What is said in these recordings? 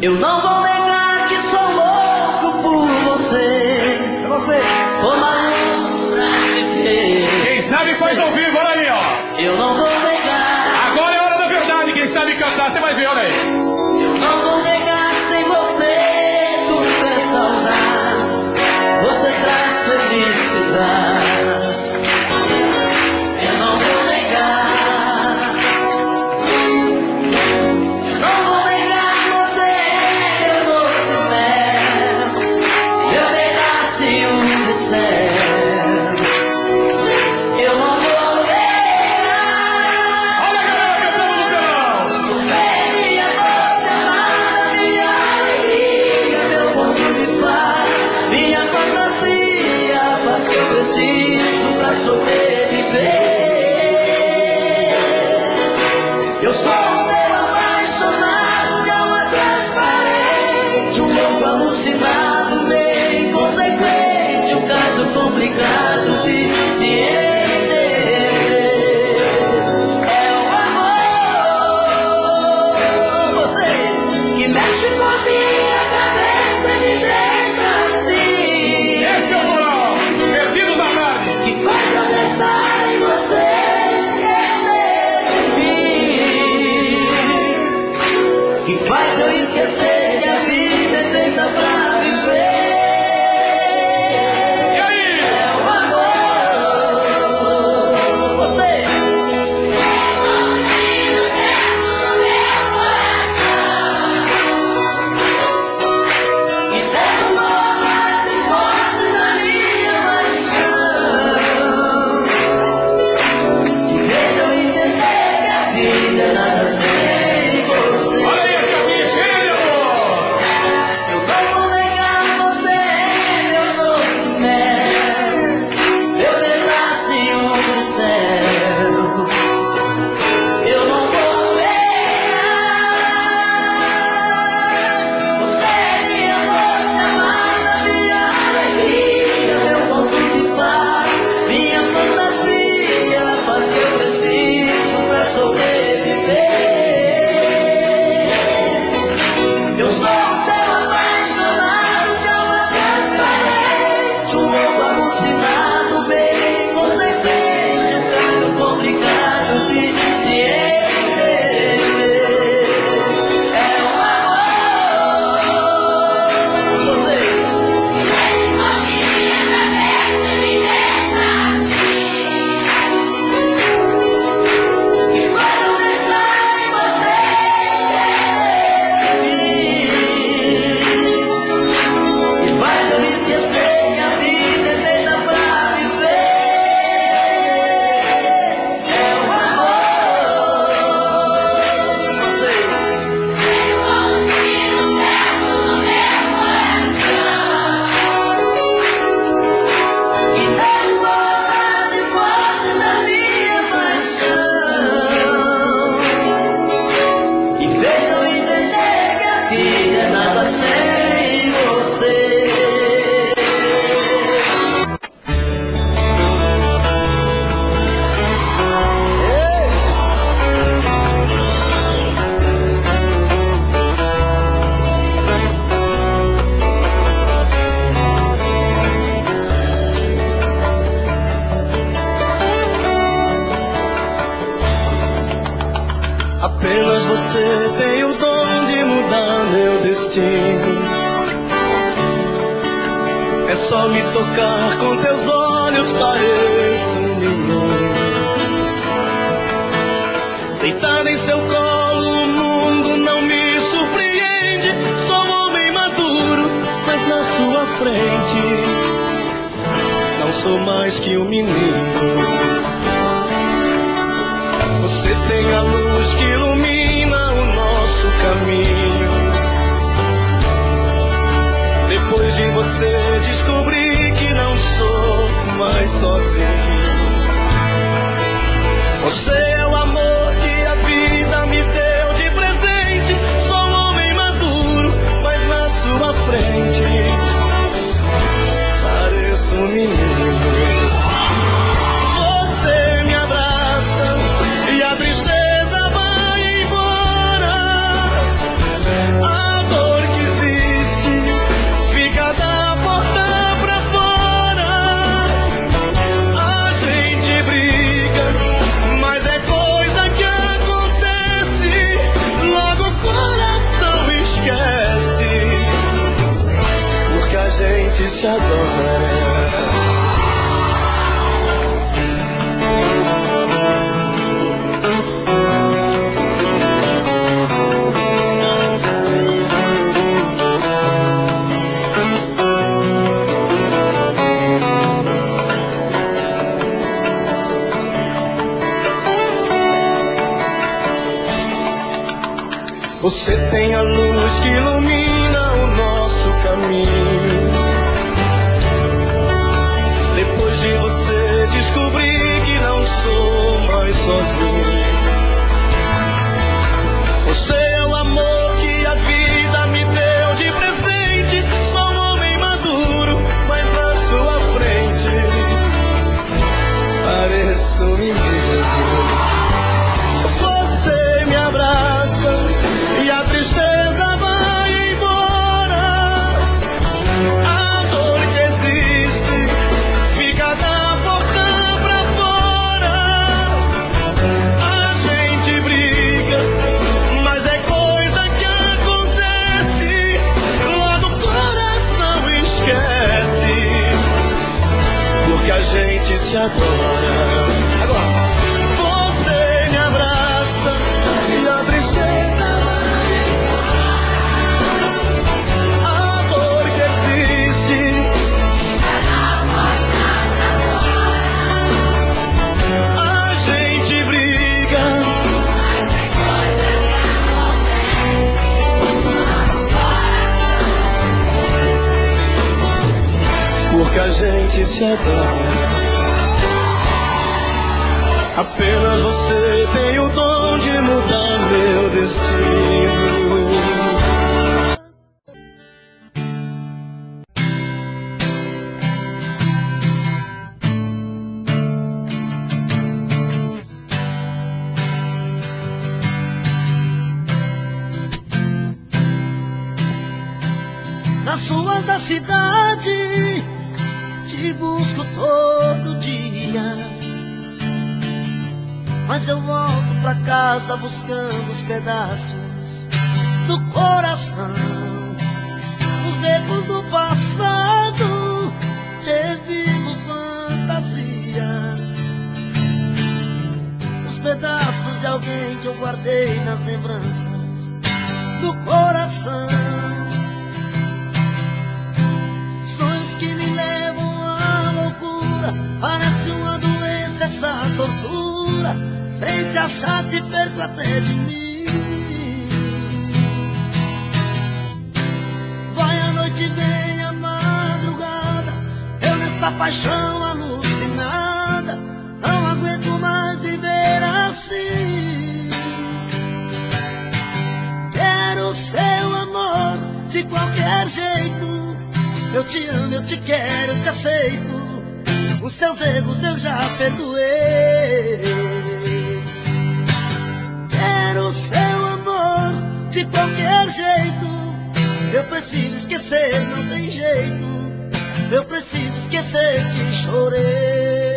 Eu não vou negar que sou louco por você. É você. Tô maluco pra te ver. Quem sabe faz ao vivo, olha ali, ó. Eu não vou negar. Agora é hora da verdade, quem sabe cantar, você vai ver, olha aí. Eu não vou negar, sem você tudo é saudade. Você traz felicidade. Eu não vou negar. Eu não vou negar que você é meu doce mel, meu pedacinho de céu. Eu não vou negar. Olha a galera cantando no telão. Você é minha doce amada, minha alegria, meu ponto de paz, minha fantasia, a paz que eu preciso pra sobreviver. Eu sou um ser apaixonado de alma transparente, um louco alucinado, meio inconsequente, um caso complicado de se entender. É o amor, você que mexe com a minha cabeça e me deixa assim, Esse é o moral. Perdidos na tarde. que faz eu pensar em você, esquecer de mim, que faz eu esquecer que a vida é feita pra viver. E aí? É o amor, você que derrubou várias hipóteses na minha paixão, que fez eu entender que a vida é nada sem você. Olha aí, esse aqui, cheio de amor. Eu não vou negar, você é meu doce mel, meu pedacinho do céu. Eu não vou negar. Você é minha doce amada, minha alegria, meu ponto de paz, minha fantasia, a paz que eu preciso pra sobreviver. Eu sou um ser apaixonado de alma transparente, um louco alucinado, bem inconsequente, um caso complicado de se entender. É o amor, você que mexe com a minha cabeça e me deixa assim, que faz eu pensar em você, esquecer de mim, que faz eu esquecer que a vida é feita pra viver. É o amor, você que derrubou várias hipóteses da minha paixão, e fez eu entender que a vida é nada sem você. Apenas você tem o dom de mudar meu destino. É só me tocar com teus olhos, pareço um menino. Deitado em seu colo, o mundo não me surpreende. Sou um homem maduro, mas na sua frente não sou mais que um menino. Você tem a luz que ilumina o nosso caminho. Depois de você descobri que não sou mais sozinho. Você é o amor que a vida me deu de presente. Sou um homem maduro, mas na sua frente pareço um menino. Você me abraça e a tristeza vai embora. A dor gente se adora. Você tem a luz que ilumina o nosso caminho. Depois de você descobri que não sou mais sozinho. Você é o amor que a vida me deu de presente. Sou um homem maduro, mas na sua frente pareço um menino. Você me abraça e a tristeza vai embora. A dor que existe fica da boca pra fora. A gente briga, mas é coisa que acontece. Logo o coração esquece, porque a gente se adora. Agora. Você me abraça e a tristeza vai embora. A dor que existe a gente briga, mas é coisa que acontece. Porque a gente se adora. Apenas você tem o dom de mudar meu destino. Nas ruas da cidade te busco todo dia, mas eu volto pra casa buscando os pedaços do coração. Os becos do passado revivo fantasia. Os pedaços de alguém que eu guardei nas lembranças do coração. Sonhos que me levam à loucura, parece uma doença essa tortura. Sem te achar te perco até de mim. Vai a noite, vem a madrugada, eu nesta paixão alucinada não aguento mais viver assim. Quero seu amor de qualquer jeito. Eu te amo, eu te quero, eu te aceito. Os seus erros eu já perdoei. Quero seu amor de qualquer jeito. Eu preciso esquecer, não tem jeito. Eu preciso esquecer que chorei.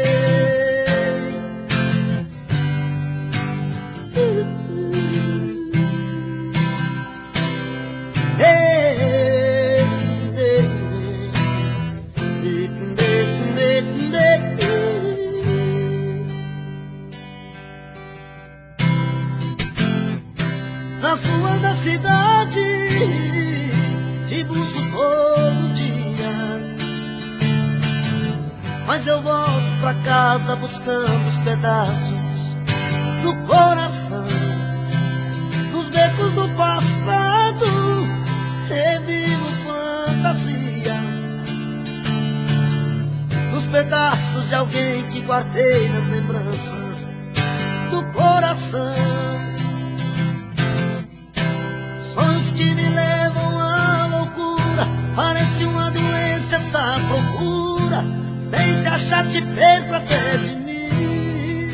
Nas ruas da cidade te busco todo dia, mas eu volto pra casa buscando os pedaços do coração. Nos becos do passado revivo fantasia. Nos pedaços de alguém que guardei nas lembranças do coração. Sonhos que me levam à loucura, parece uma doença essa procura. Sem te achar te perco até de mim.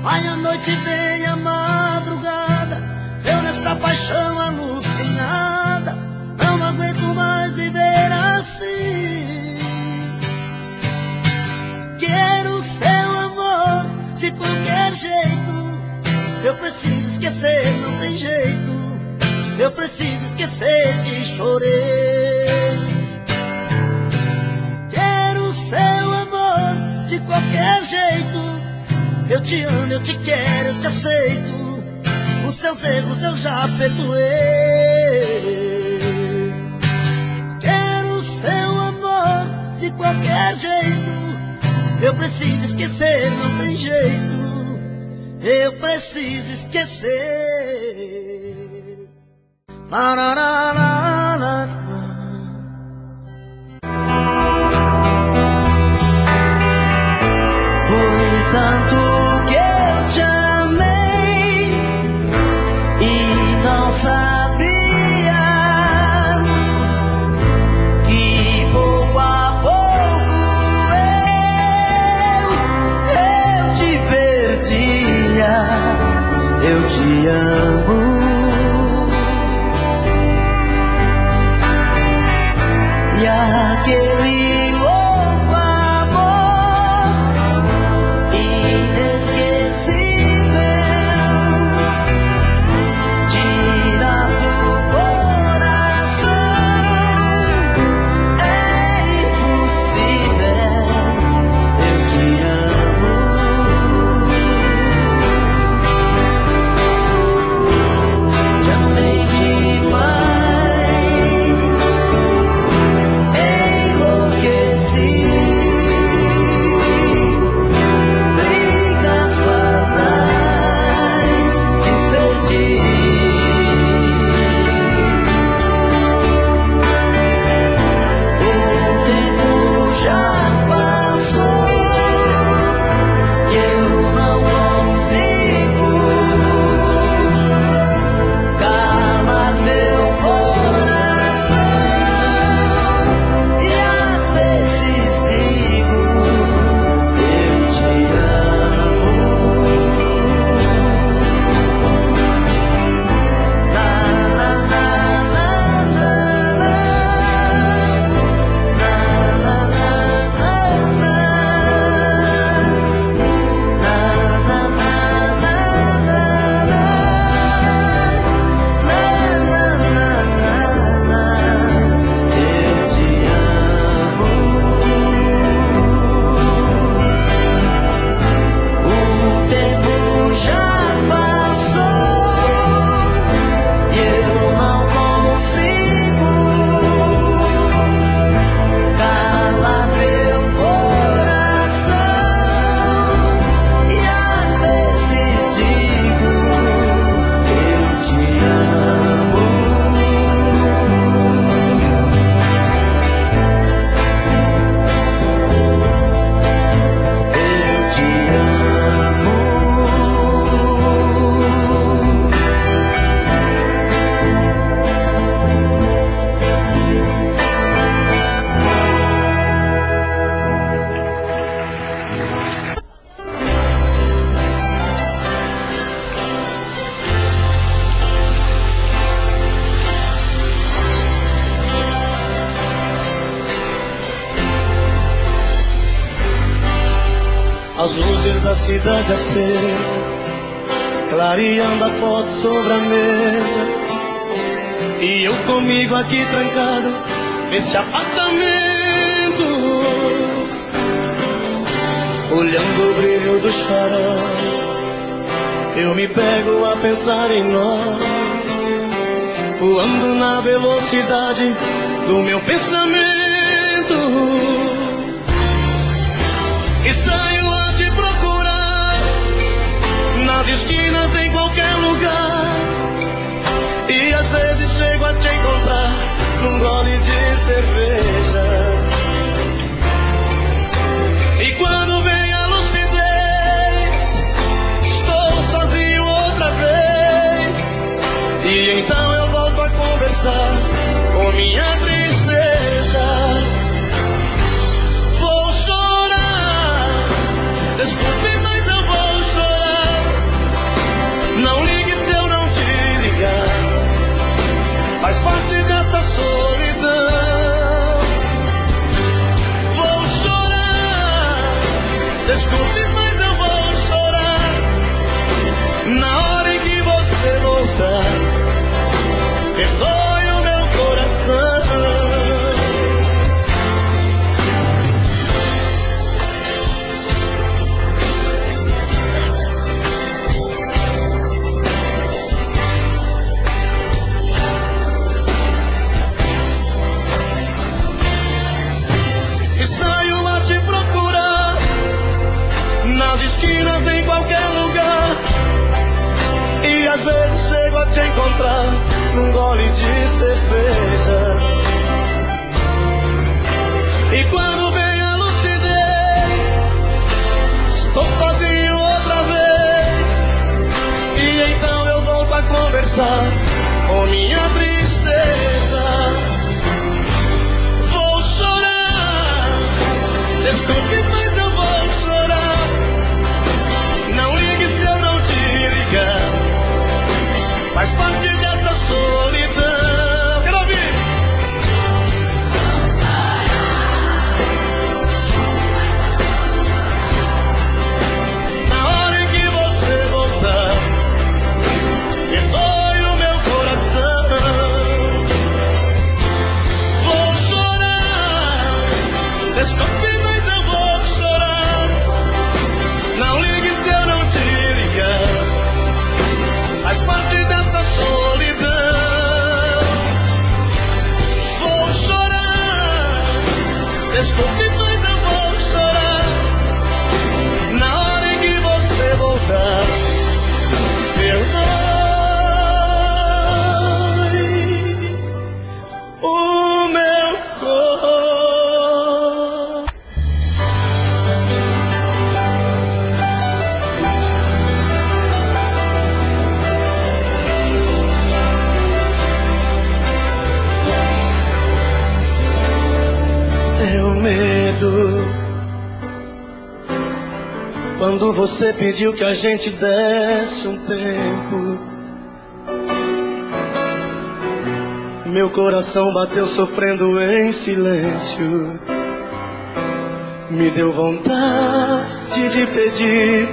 Vai a noite, vem a madrugada, eu nesta paixão alucinada não aguento mais viver assim. Quero seu amor de qualquer jeito. Eu preciso esquecer, não tem jeito. eu preciso esquecer que chorei. Quero seu amor de qualquer jeito. Eu te amo, eu te quero, eu te aceito. Os seus erros eu já perdoei. Quero seu amor de qualquer jeito. Eu preciso esquecer, não tem jeito. Eu preciso esquecer. La, la, la, la, la. Foi tanto que eu te amei e não sabia que pouco a pouco eu te perdia. Eu te amo e aquele louco amor inesquecível tira do coração. É impossível. Eu te amo. Te amei demais, enlouqueci. Brigas banais, te perdi. O tempo já passou e eu não consigo calar meu coração. E às vezes digo, eu te amo. Na, na, na, na, na, na. Na, na, na, na, na. Na, na, na, na, na, na. Na, na, na, na, na. Eu te amo. O tempo já passou e eu não consigo calar meu coração. E às vezes digo, eu te amo. Eu te amo. As luzes da cidade acesa, clareando a foto sobre a mesa. E eu comigo aqui trancado nesse apartamento, olhando o brilho dos faróis. Eu me pego a pensar em nós, voando na velocidade do meu pensamento. E saio a te procurar nas esquinas, em qualquer lugar. E às vezes chego a te encontrar num gole de cerveja. E quando vem a lucidez, estou sozinho outra vez. E então eu volto a conversar com minha tristeza. Vou chorar, desculpe, mas eu vou chorar. Não ligue se eu não te ligar, faz parte dessa solidão. Vou chorar, desculpe, mas eu vou chorar. Na hora em que você voltar, esquinas, em qualquer lugar. E às vezes chego a te encontrar num gole de cerveja. E quando vem a lucidez, estou sozinho outra vez. E então eu volto a conversar com minha tristeza. Vou chorar, desculpe, mas eu vou chorar. Não ligue se eu não te ligar, faz parte dessa solidão. Quero ouvir. Na hora em que você voltar, perdoe o meu coração. Vou chorar, desculpe, mas eu vou chorar. Não ligue se eu não te ligar, faz parte dessa solidão. Vou chorar, desculpe, mas eu vou chorar. Na hora em que você voltar, perdoe o meu coração. Meu medo, quando você pediu que a gente desse um tempo, meu coração bateu sofrendo em silêncio. Me deu vontade de pedir,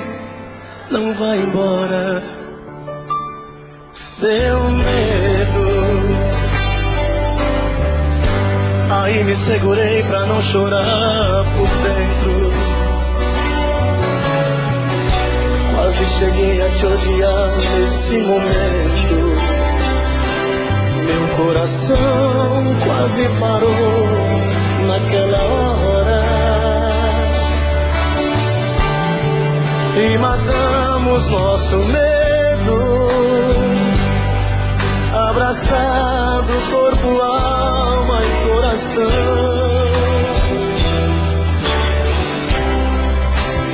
não vai embora. Deu medo, aí me segurei pra não chorar por dentro. Quase cheguei a te odiar nesse momento. Meu coração quase parou naquela hora. E matamos nosso medo, abraçados corpo, alma e coração.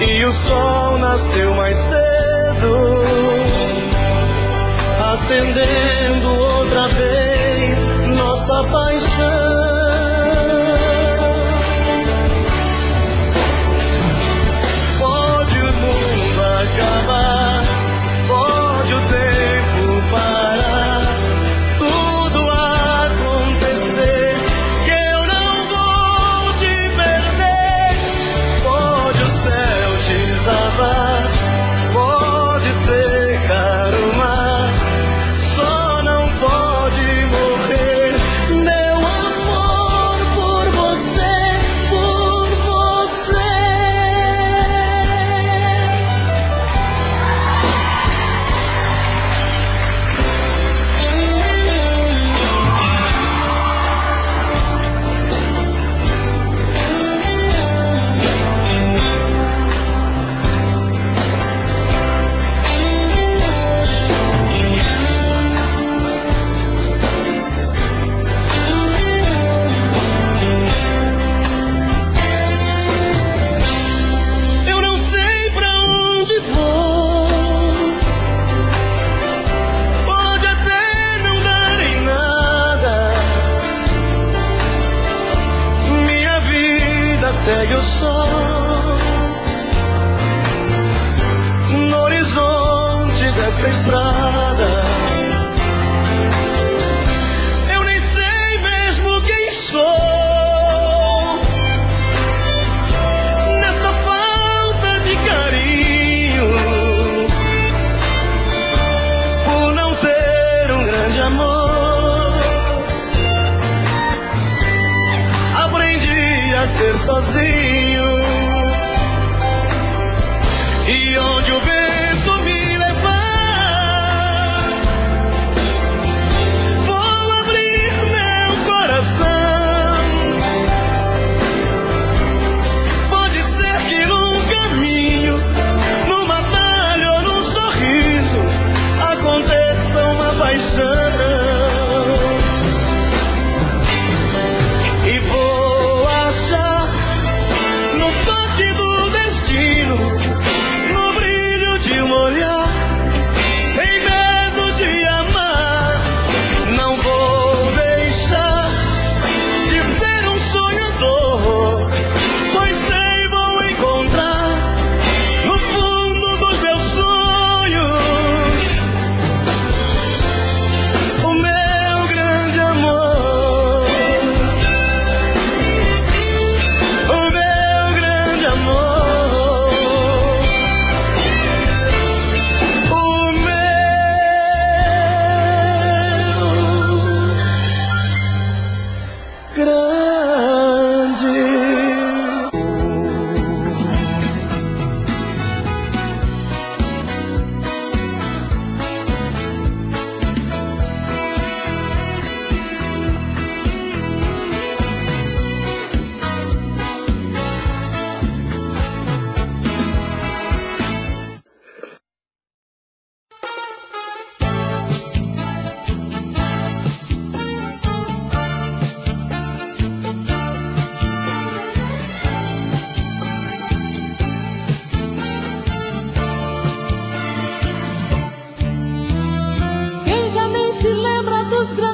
E o sol nasceu mais cedo, acendendo outra vez nossa paixão. Pode o mundo acabar, pode o tempo parar, tudo acontecer, que eu não vou te perder. Pode o céu desabar, pode secar o mar, só não pode morrer meu amor por você, por você. Eu não sei pra onde vou, pode até não dar em nada. Minha vida segue o sol no horizonte dessa estrada. Eu nem sei mesmo quem sou nessa falta de carinho, por não ter um grande amor. Aprendi a ser sozinho, e onde o vento me levar, vou abrir meu coração. Pode ser que no caminho, no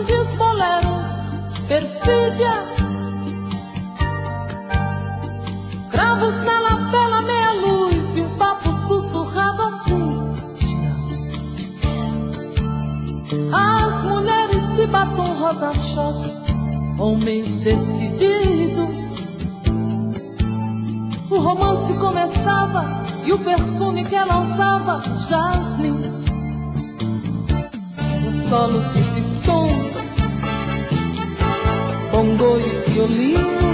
grandes boleros, perfídia. Cravos na lapela, meia luz e um papo sussurrado assim. As mulheres de batom rosa-choque, homens decididos. O romance começava e o perfume que ela usava, jasmim. Um solo de pistão, bongo e violino.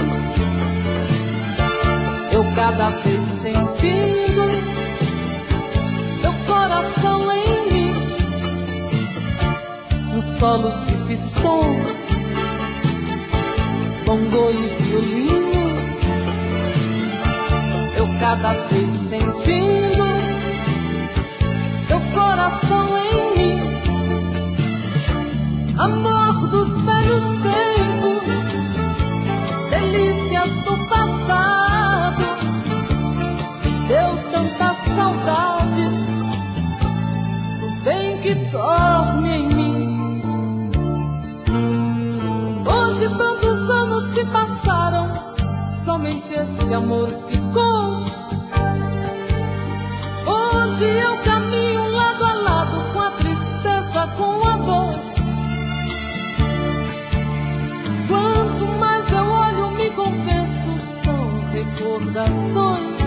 Eu cada vez sentindo teu coração em mim. Um solo de pistão, bongo e violino. Eu cada vez sentindo teu coração em mim. Amor dos velhos tempos, delícias do passado, me deu tanta saudade do bem que dorme em mim. Hoje tantos anos se passaram, somente esse amor ficou. Hoje eu caminho lado a lado, com a tristeza, com a dor. Quanto mais eu olho, me convenço, são recordações.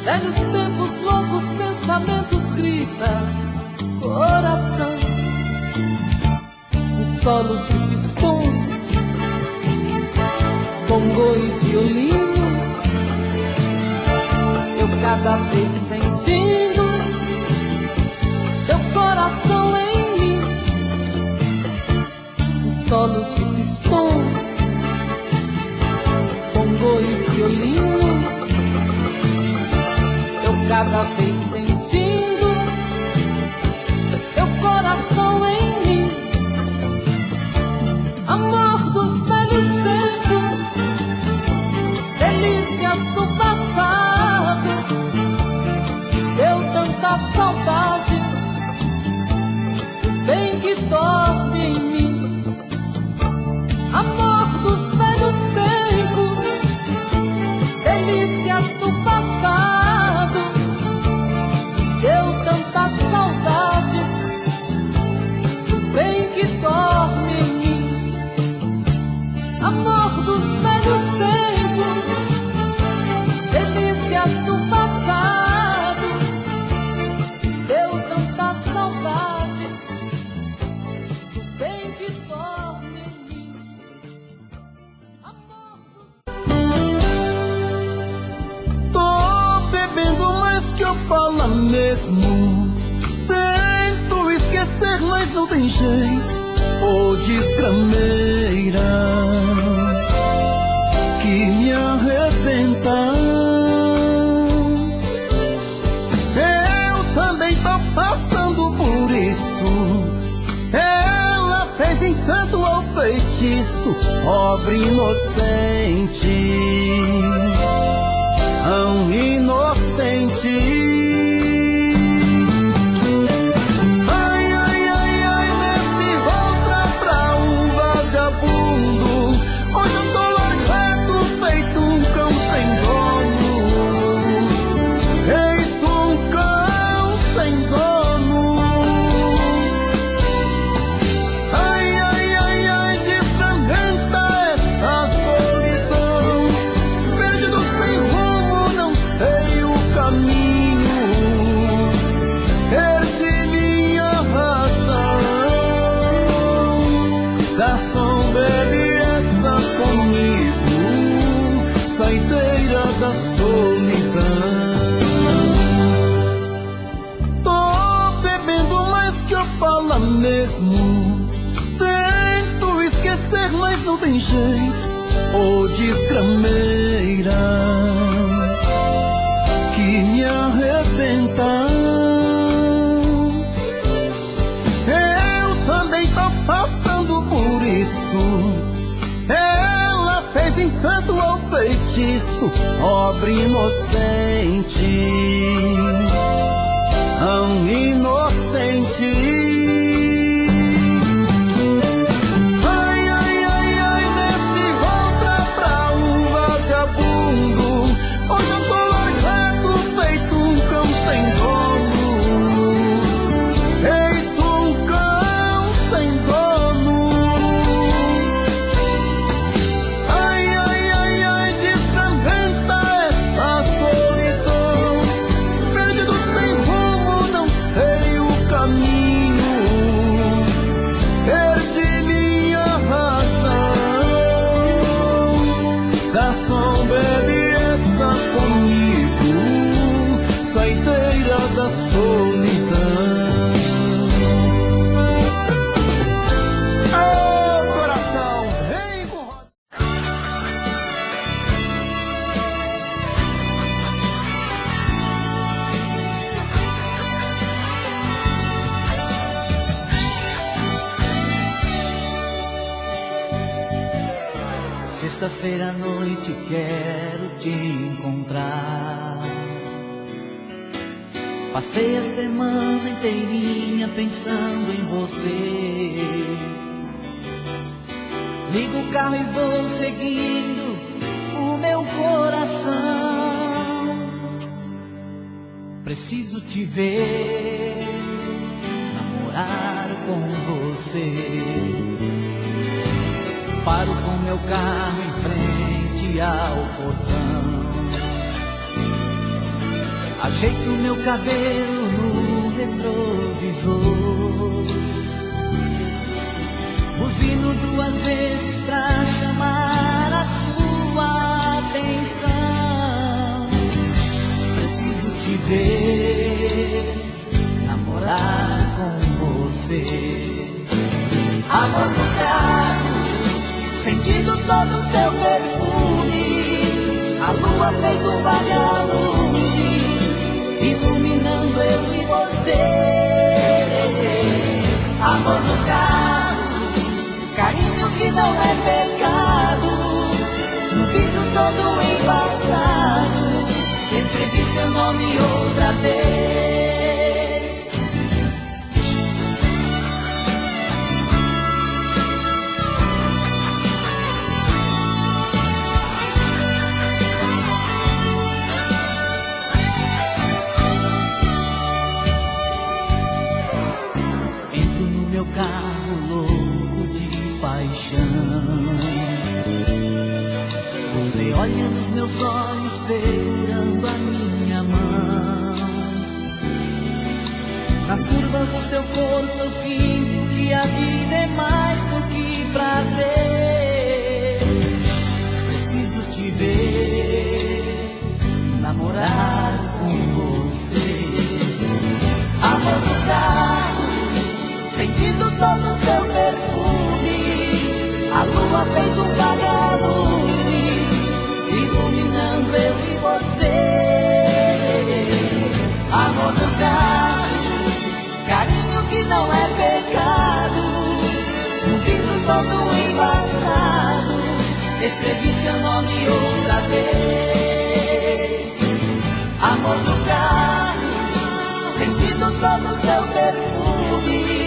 Velhos tempos, loucos pensamentos, grita coração. Um solo de pistão, bongo e violino. Eu cada vez sentindo teu coração em mim. Um solo de pistão, bongo e violino. Eu cada vez sentindo teu coração em mim. Amor dos velhos tempos, delícias do passado, deu tanta saudade do bem que dorme em mim. Amor dos velhos tempos, delícias do passado, deu tanta saudade do bem que dorme em mim. Amor dos velhos tempos, delícias do passado, deu tanta saudade do bem que dorme em mim. Amor dos... Tô bebendo mais que eu falo mesmo. Tento esquecer, mas não tem jeito. Ô desgrameira que me arrebenta. Eu também tô passando por isso. Ela fez encanto ao feitiço, pobre inocente, tão inocente. Hoje eu tô largado, feito um cão sem dono. Feito um cão sem dono. Ai, ai, ai, ai, desfragmenta essa solidão. Perdido sem rumo, não sei o caminho. Perdi minha razão. Garçom, bebe comigo, saideira da solidão. Tô bebendo mais que eu falo mesmo. Tento esquecer, mas não tem jeito. Ô desgrameira que me arrebenta. Eu também tô passando por isso. Ela fez encanto ao feitiço, pobre inocente, tão inocente. sexta-feira à noite quero te encontrar. Passei a semana inteirinha pensando em você. Ligo o carro e vou seguindo o meu coração. Preciso te ver, namorar com você. Paro com meu carro em frente ao portão. Ajeito meu cabelo no retrovisor. Buzino 2 vezes pra chamar a sua atenção. Preciso te ver, namorar com você. Amor no carro, sentindo todo o seu perfume. A lua feito um vagalume, iluminando eu e você. Amor no carro, carinho que não é pecado. No vidro todo embaçado, escrevi seu nome outra vez. Meu carro louco de paixão, você olha nos meus olhos segurando a minha mão. Nas curvas do seu corpo eu sinto que a vida é mais do que prazer. Preciso te ver, namorar com você. Amor do carro, sentindo todo o seu perfume. A lua fez um vagalume, iluminando eu e você. Amor do carro, carinho que não é pecado. No vidro todo embaçado, escrevi seu nome outra vez. Amor do carro, sentindo todo o seu perfume.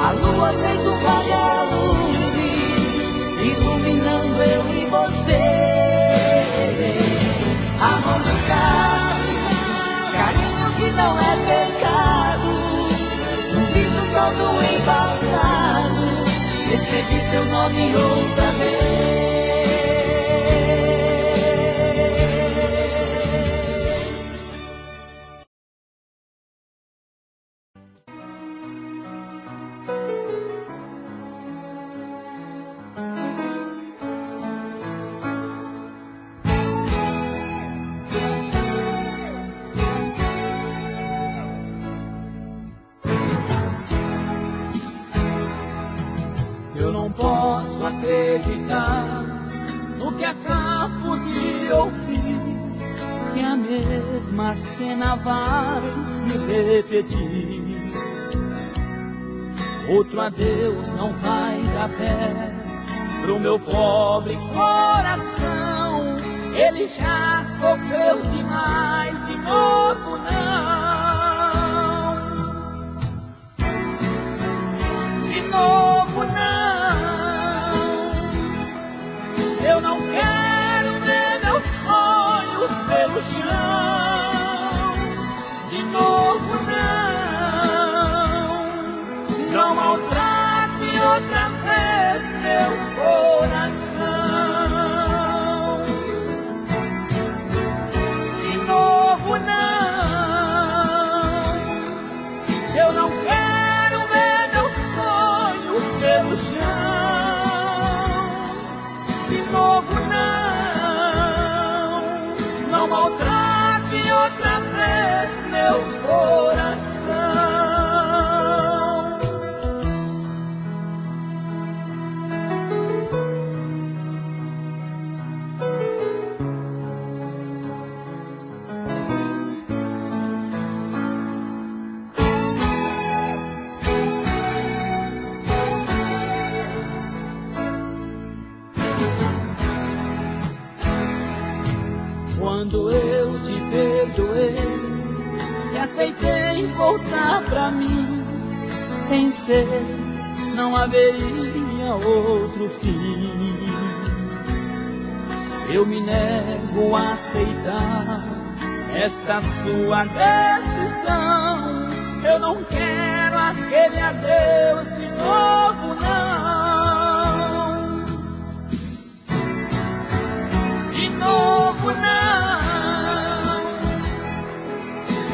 A lua fez um vagalume, iluminando eu e você. Amor do carro, carinho que não é pecado. No vidro todo embaçado, escrevi seu nome outra vez. Eu não posso acreditar no que acabo de ouvir, que a mesma cena vai se repetir. Outro adeus não vai dar pé pro meu pobre coração. Ele já sofreu demais, de novo não. De novo não. Eu não quero ver meus sonhos pelo chão. De novo não. Não maltrate outra vez meu coração. De novo não. Eu não quero ver meus sonhos pelo chão. De novo não. Não maltrate outra vez meu coração. Quando eu te perdoei e aceitei voltar pra mim, pensei não haveria outro fim. Eu me nego a aceitar esta sua decisão. Eu não quero aquele adeus de novo, não. De novo, não.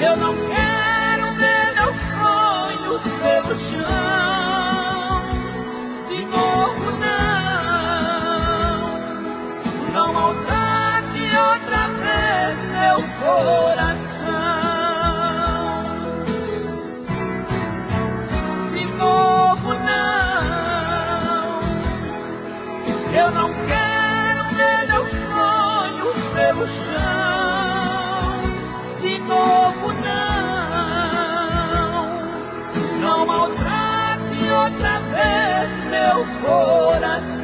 Eu não quero ver meus sonhos pelo chão. De novo, não. Não maltrate outra vez meu coração. De novo, não. Eu não quero ver meus sonhos pelo chão. De novo, não. Não maltrate outra vez meu coração.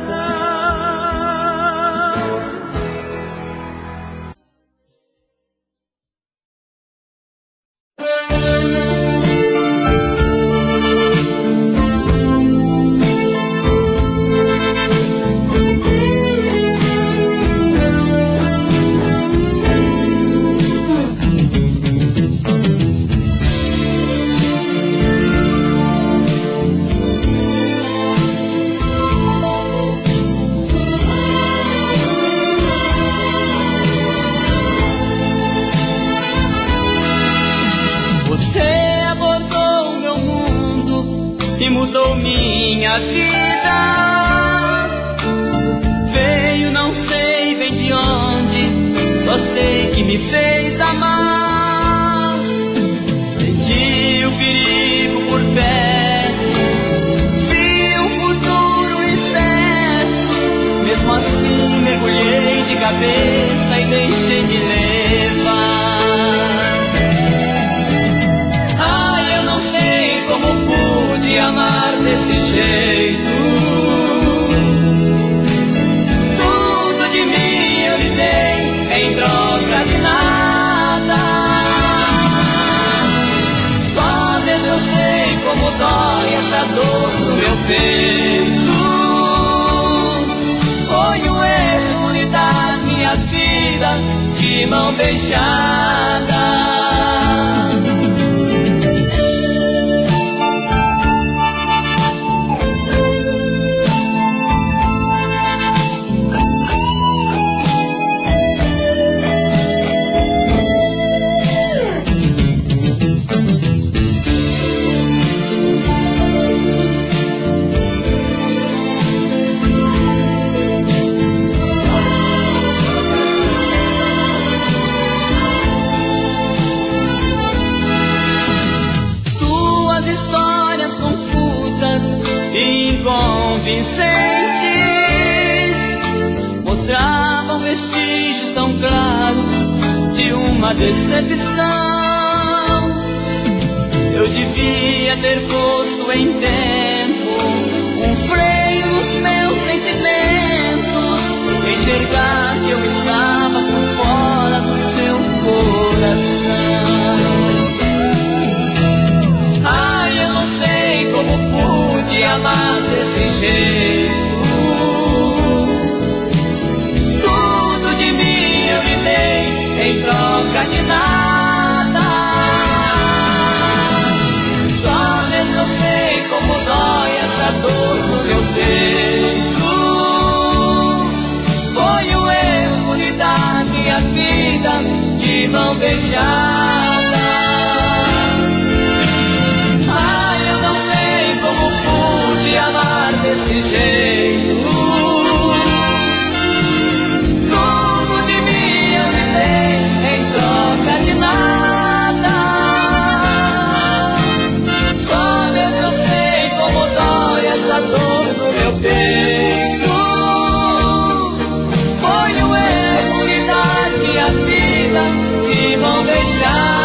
Mudou minha vida. Veio, não sei bem de onde, só sei que me fez amar. Senti o perigo por perto, vi um futuro incerto. Mesmo assim mergulhei de cabeça e deixei me levar. Como pude amar desse jeito? Tudo de mim eu lhe dei em troca de nada. Só Deus eu sei como dói essa dor no meu peito. Foi um erro lhe dar minha vida de mão beijada. Inconvincentes mostravam vestígios tão claros de uma decepção. Eu devia ter posto em tempo um freio nos meus sentimentos, enxergar que eu estava por fora do seu coração. Ai, eu não sei como pude amar desse jeito. Tudo de mim eu lhe dei em troca de nada. Só mesmo eu sei como dói essa dor no meu peito. Foi um erro lhe dar minha vida de mão beijada. De amar desse jeito. Tudo de mim eu lhe dei em troca de nada. Só Deus eu sei como dói essa dor no meu peito. Foi um erro lhe dar minha vida de mão beijada.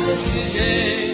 Desse jeito.